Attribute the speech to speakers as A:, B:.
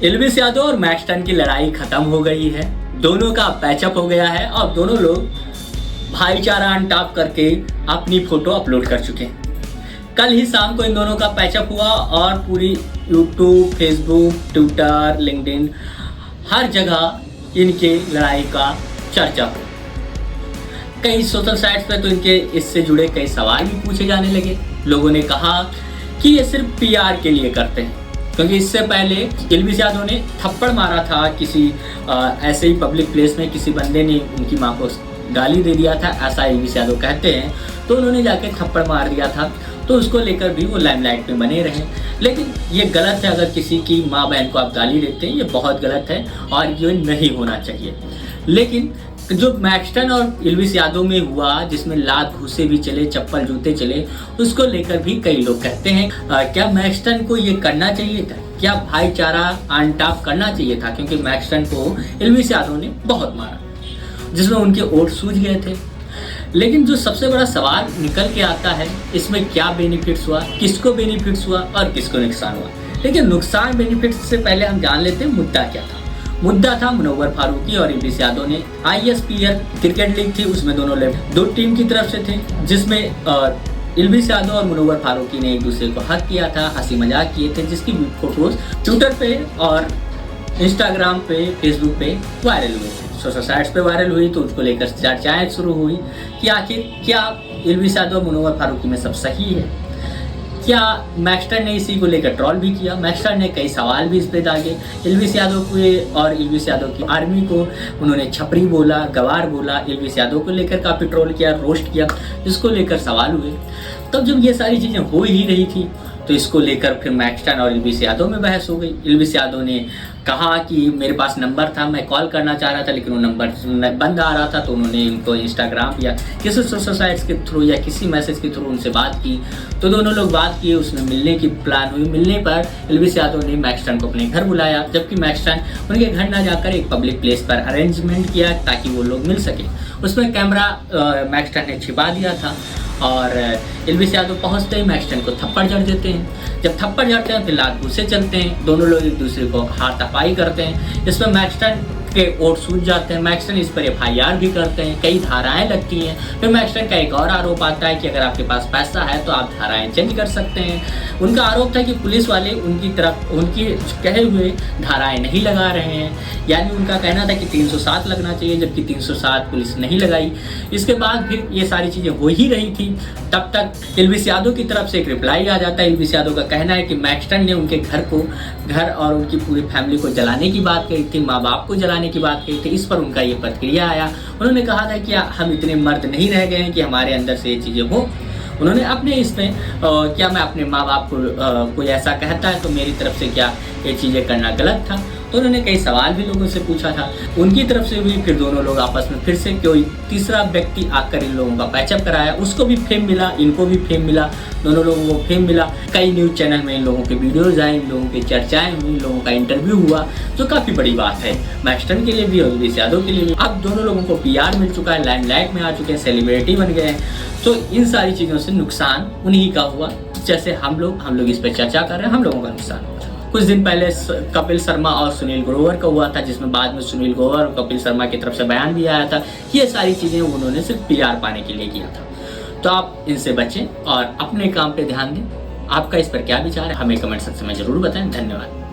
A: Elvis Yadav और Maxton की लड़ाई खत्म हो गई है, दोनों का पैचअप हो गया है और दोनों लोग भाईचारा अनटाप करके अपनी फोटो अपलोड कर चुके हैं। कल ही शाम को इन दोनों का पैचअप हुआ और पूरी यूट्यूब, फेसबुक, ट्विटर, लिंक्डइन हर जगह इनके लड़ाई का चर्चा हो। कई सोशल साइट्स पे तो इनके इससे जुड़े कई सवाल भी पूछे जाने लगे। लोगों ने कहा कि ये सिर्फ पीआर के लिए करते हैं, क्योंकि इससे पहले एल्विस यादव ने थप्पड़ मारा था किसी ऐसे ही पब्लिक प्लेस में, किसी बंदे ने उनकी मां को गाली दे दिया था, ऐसा एल्विस यादव कहते हैं। तो उन्होंने जाके थप्पड़ मार दिया था, तो उसको लेकर भी वो लाइमलाइट में बने रहे। लेकिन ये गलत है, अगर किसी की माँ बहन को आप गाली देते हैं ये बहुत गलत है और ये नहीं होना चाहिए। लेकिन जो मैक्सटन और एल्विस यादव में हुआ, जिसमें लात घूसे भी चले, चप्पल जूते चले, उसको लेकर भी कई लोग कहते हैं क्या मैक्सटन को ये करना चाहिए था, क्या भाईचारा अनटाप करना चाहिए था, क्योंकि मैक्सटन को एल्विस यादव ने बहुत मारा, जिसमें उनके ओट सूझ गए थे। लेकिन जो सबसे बड़ा सवाल निकल के आता है, इसमें क्या बेनिफिट्स हुआ, किसको बेनिफिट्स हुआ और किसको नुकसान हुआ। लेकिन नुकसान बेनिफिट्स से पहले हम जान लेते हैं मुद्दा क्या था। मुद्दा था मुनव्वर फारूकी और एल्विस यादव ने ISPL क्रिकेट लीग थी, उसमें दोनों दो टीम की तरफ से थे, जिसमें एल्विस यादव और मुनव्वर फारूकी ने एक दूसरे को हक किया था, हंसी मजाक किए थे, जिसकी फोटोज ट्विटर पे और इंस्टाग्राम पे, फेसबुक पे वायरल हुए थे। सोशल साइट्स पे वायरल हुई तो उसको लेकर चर्चाएं शुरू हुई कि आखिर क्या एल्विस यादव मुनव्वर फारूकी में सब सही है, क्या मैक्सटन ने इसी को लेकर ट्रोल भी किया। मैक्सटन ने कई सवाल भी इस पे दागे। एल्विस यादव को और एल्विस यादव की आर्मी को उन्होंने छपरी बोला, गवार बोला, एल्विस यादव को लेकर काफ़ी ट्रोल किया, रोस्ट किया, इसको लेकर सवाल हुए। तब जब ये सारी चीज़ें हो ही रही थी तो इसको लेकर फिर मैक्सटन और एल्विस यादव में बहस हो गई। एल्विस यादव ने कहा कि मेरे पास नंबर था, मैं कॉल करना चाह रहा था, लेकिन वो नंबर बंद आ रहा था, तो उन्होंने उनको इंस्टाग्राम या किसी सोशल साइट्स के थ्रू या किसी मैसेज के थ्रू उनसे बात की। तो दोनों लोग बात किए, उसमें मिलने की प्लान हुई। मिलने पर एल्विस यादव ने मैक्सटन को अपने घर बुलाया, जबकि मैक्सटन उनके घर ना जाकर एक पब्लिक प्लेस पर अरेंजमेंट किया ताकि वो लोग मिल सके। उसमें कैमरा मैक्सटन ने छिपा दिया था और एल्विस यादव पहुंचते ही मैक्सटन को थप्पड़ जड़ देते हैं। जब थप्पड़ जड़ते हैं फिर लात घूसे चलते हैं, दोनों लोग एक दूसरे को हाथापाई करते हैं। इसमें मैक्सटन के ओट सूझ जाते हैं। मैक्सटन इस पर FIR भी करते हैं, कई धाराएं लगती हैं। फिर मैक्सटन का एक और आरोप आता है कि अगर आपके पास पैसा है तो आप धाराएं चेंज कर सकते हैं। उनका आरोप था कि पुलिस वाले उनकी तरफ उनकी कहे हुए धाराएं नहीं लगा रहे हैं, यानी उनका कहना था कि 307 लगना चाहिए, जबकि 307 पुलिस नहीं लगाई। इसके बाद फिर ये सारी चीज़ें हो ही रही थी, तब तक एल्विस यादव की तरफ से एक रिप्लाई आ जाता है। एल्विस यादव का कहना है कि मैक्सटन ने उनके घर और उनकी पूरी फैमिली को जलाने की बात कही थी, माँ बाप को जलाने की बात कही थी। इस पर उनका ये प्रतिक्रिया आया। उन्होंने कहा था कि हम इतने मर्द नहीं रह गए हैं कि हमारे अंदर से ये चीज़ें हो। उन्होंने अपने इसमें क्या मैं अपने माँ बाप को कोई ऐसा कहता है तो मेरी तरफ से क्या ये चीज़ें करना गलत था। तो उन्होंने कई सवाल भी लोगों से पूछा था, उनकी तरफ से भी। फिर दोनों लोग आपस में फिर से कोई तीसरा व्यक्ति आकर इन लोगों का पैचअप कराया, उसको भी फेम मिला, इनको भी फेम मिला, दोनों लोगों को फेम मिला। कई न्यूज़ चैनल में इन लोगों के वीडियोज़ आए, इन लोगों की चर्चाएं हुई, इन लोगों का इंटरव्यू हुआ, जो काफ़ी बड़ी बात है मैक्सटन के लिए भी और एल्विस यादव के लिए भी। अब दोनों लोगों को PR मिल चुका है, लाइमलाइट में आ चुके हैं, सेलिब्रिटी बन गए हैं। तो इन सारी चीज़ों से नुकसान उन्हीं का हुआ। जैसे हम लोग इस पर चर्चा कर रहे हैं, हम लोगों का नुकसान हुआ। कुछ दिन पहले कपिल शर्मा और सुनील ग्रोवर का हुआ था, जिसमें बाद में सुनील ग्रोवर और कपिल शर्मा की तरफ से बयान भी आया था। ये सारी चीज़ें उन्होंने सिर्फ PR पाने के लिए किया था। तो आप इनसे बचें और अपने काम पे ध्यान दें। आपका इस पर क्या विचार है हमें कमेंट सेक्शन में ज़रूर बताएं। धन्यवाद।